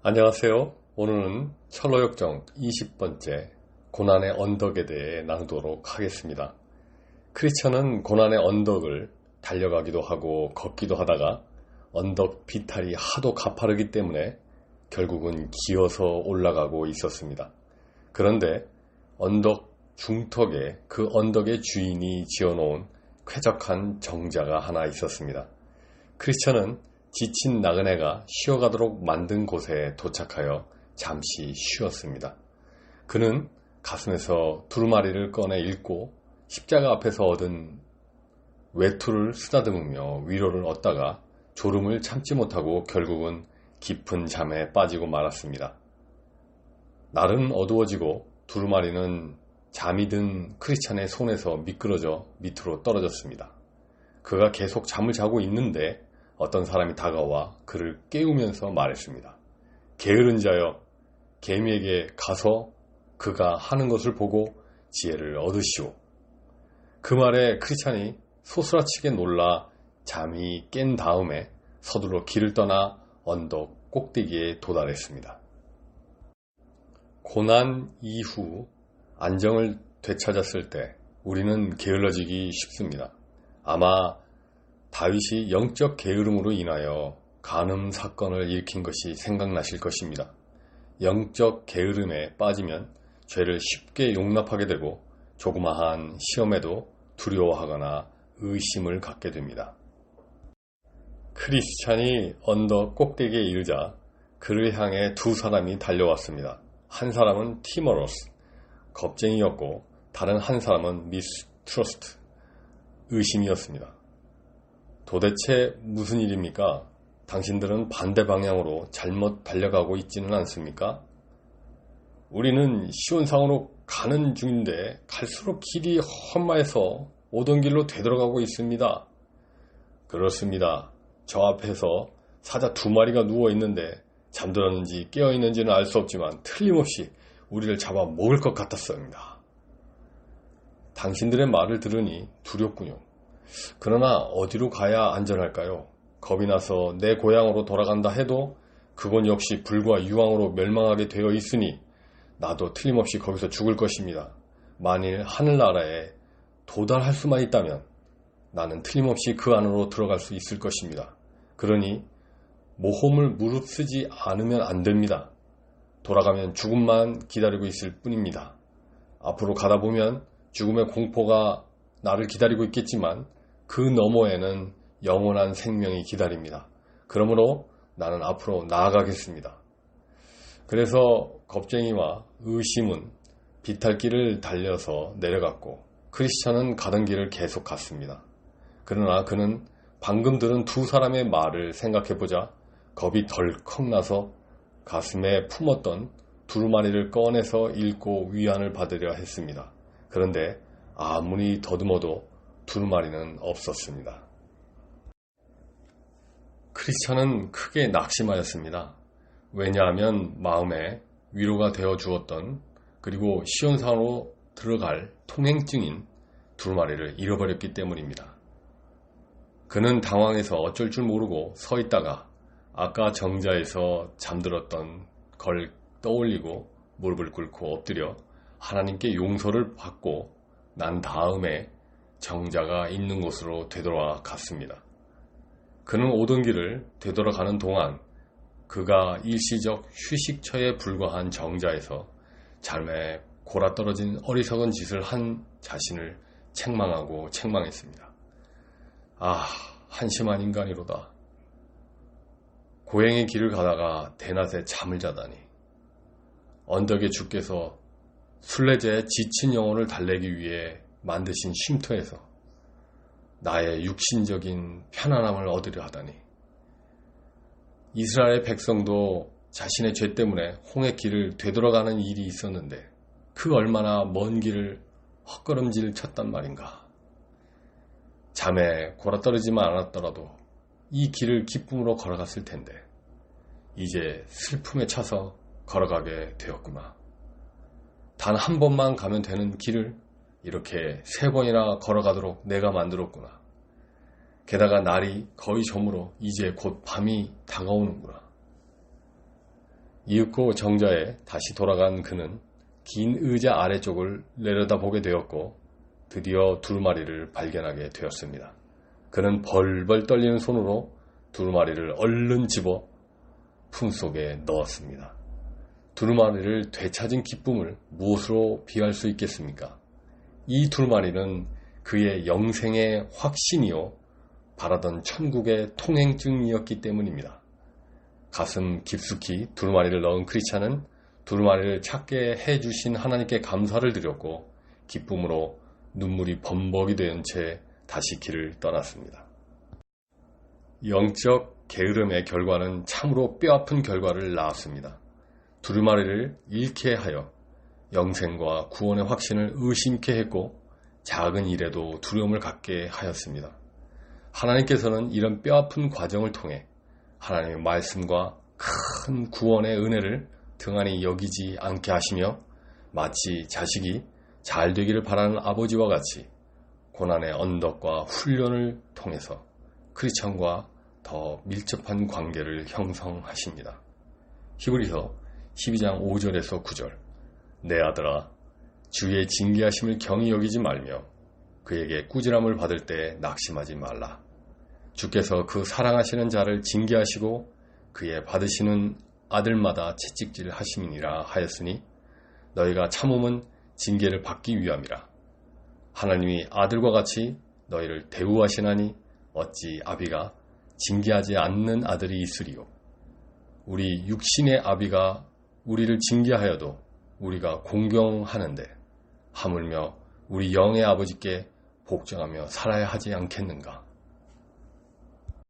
안녕하세요. 오늘은 철로역정 20번째 고난의 언덕에 대해 나누도록 하겠습니다. 크리스천은 고난의 언덕을 달려가기도 하고 걷기도 하다가 언덕 비탈이 하도 가파르기 때문에 결국은 기어서 올라가고 있었습니다. 그런데 언덕 중턱에 그 언덕의 주인이 지어놓은 쾌적한 정자가 하나 있었습니다. 크리스천은 지친 나그네가 쉬어가도록 만든 곳에 도착하여 잠시 쉬었습니다. 그는 가슴에서 두루마리를 꺼내 읽고 십자가 앞에서 얻은 외투를 쓰다듬으며 위로를 얻다가 졸음을 참지 못하고 결국은 깊은 잠에 빠지고 말았습니다. 날은 어두워지고 두루마리는 잠이 든 크리스찬의 손에서 미끄러져 밑으로 떨어졌습니다. 그가 계속 잠을 자고 있는데 어떤 사람이 다가와 그를 깨우면서 말했습니다. 게으른 자여, 개미에게 가서 그가 하는 것을 보고 지혜를 얻으시오. 그 말에 크리스찬이 소스라치게 놀라 잠이 깬 다음에 서둘러 길을 떠나 언덕 꼭대기에 도달했습니다. 고난 이후 안정을 되찾았을 때 우리는 게을러지기 쉽습니다. 아마 다윗이 영적 게으름으로 인하여 간음 사건을 일으킨 것이 생각나실 것입니다. 영적 게으름에 빠지면 죄를 쉽게 용납하게 되고 조그마한 시험에도 두려워하거나 의심을 갖게 됩니다. 크리스찬이 언덕 꼭대기에 이르자 그를 향해 두 사람이 달려왔습니다. 한 사람은 티모로스, 겁쟁이였고 다른 한 사람은 미스트러스트, 의심이었습니다. 도대체 무슨 일입니까? 당신들은 반대 방향으로 잘못 달려가고 있지는 않습니까? 우리는 시온상으로 가는 중인데 갈수록 길이 험마해서 오던 길로 되돌아가고 있습니다. 그렇습니다. 저 앞에서 사자 2마리가 누워있는데 잠들었는지 깨어있는지는 알 수 없지만 틀림없이 우리를 잡아 먹을 것 같았습니다. 당신들의 말을 들으니 두렵군요. 그러나 어디로 가야 안전할까요? 겁이 나서 내 고향으로 돌아간다 해도 그건 역시 불과 유황으로 멸망하게 되어 있으니 나도 틀림없이 거기서 죽을 것입니다. 만일 하늘나라에 도달할 수만 있다면 나는 틀림없이 그 안으로 들어갈 수 있을 것입니다. 그러니 모험을 무릅쓰지 않으면 안 됩니다. 돌아가면 죽음만 기다리고 있을 뿐입니다. 앞으로 가다 보면 죽음의 공포가 나를 기다리고 있겠지만 그 너머에는 영원한 생명이 기다립니다. 그러므로 나는 앞으로 나아가겠습니다. 그래서 겁쟁이와 의심은 비탈길을 달려서 내려갔고 크리스찬은 가던 길을 계속 갔습니다. 그러나 그는 방금 들은 두 사람의 말을 생각해보자 겁이 덜컥 나서 가슴에 품었던 두루마리를 꺼내서 읽고 위안을 받으려 했습니다. 그런데 아무리 더듬어도 두루마리는 없었습니다. 크리스찬은 크게 낙심하였습니다. 왜냐하면 마음에 위로가 되어 주었던 그리고 시온산으로 들어갈 통행증인 두루마리를 잃어버렸기 때문입니다. 그는 당황해서 어쩔 줄 모르고 서 있다가 아까 정자에서 잠들었던 걸 떠올리고 무릎을 꿇고 엎드려 하나님께 용서를 받고 난 다음에 정자가 있는 곳으로 되돌아 갔습니다. 그는 오던 길을 되돌아가는 동안 그가 일시적 휴식처에 불과한 정자에서 삶에 골아떨어진 어리석은 짓을 한 자신을 책망하고 책망했습니다. 아, 한심한 인간이로다. 고행의 길을 가다가 대낮에 잠을 자다니. 언덕의 주께서 순례자의 지친 영혼을 달래기 위해 만드신 쉼터에서 나의 육신적인 편안함을 얻으려 하다니. 이스라엘 백성도 자신의 죄 때문에 홍해 길을 되돌아가는 일이 있었는데 그 얼마나 먼 길을 헛걸음질 쳤단 말인가. 잠에 골아떨어지만 않았더라도 이 길을 기쁨으로 걸어갔을 텐데 이제 슬픔에 차서 걸어가게 되었구나. 단 한 번만 가면 되는 길을 이렇게 3번이나 걸어가도록 내가 만들었구나. 게다가 날이 거의 저물어 이제 곧 밤이 다가오는구나. 이윽고 정자에 다시 돌아간 그는 긴 의자 아래쪽을 내려다보게 되었고 드디어 두루마리를 발견하게 되었습니다. 그는 벌벌 떨리는 손으로 두루마리를 얼른 집어 품속에 넣었습니다. 두루마리를 되찾은 기쁨을 무엇으로 비할 수 있겠습니까? 이 두루마리는 그의 영생의 확신이요 바라던 천국의 통행증이었기 때문입니다. 가슴 깊숙이 두루마리를 넣은 크리스찬은 두루마리를 찾게 해주신 하나님께 감사를 드렸고 기쁨으로 눈물이 범벅이 된 채 다시 길을 떠났습니다. 영적 게으름의 결과는 참으로 뼈아픈 결과를 낳았습니다. 두루마리를 잃게 하여 영생과 구원의 확신을 의심케 했고 작은 일에도 두려움을 갖게 하였습니다. 하나님께서는 이런 뼈아픈 과정을 통해 하나님의 말씀과 큰 구원의 은혜를 등한히 여기지 않게 하시며 마치 자식이 잘 되기를 바라는 아버지와 같이 고난의 언덕과 훈련을 통해서 크리스천과 더 밀접한 관계를 형성하십니다. 히브리서 12장 5절에서 9절 내 아들아 주의 징계하심을 경히 여기지 말며 그에게 꾸지람을 받을 때 낙심하지 말라. 주께서 그 사랑하시는 자를 징계하시고 그의 받으시는 아들마다 채찍질 하심이니라 하였으니 너희가 참음은 징계를 받기 위함이라. 하나님이 아들과 같이 너희를 대우하시나니 어찌 아비가 징계하지 않는 아들이 있으리요. 우리 육신의 아비가 우리를 징계하여도 우리가 공경하는데 하물며 우리 영의 아버지께 복종하며 살아야 하지 않겠는가.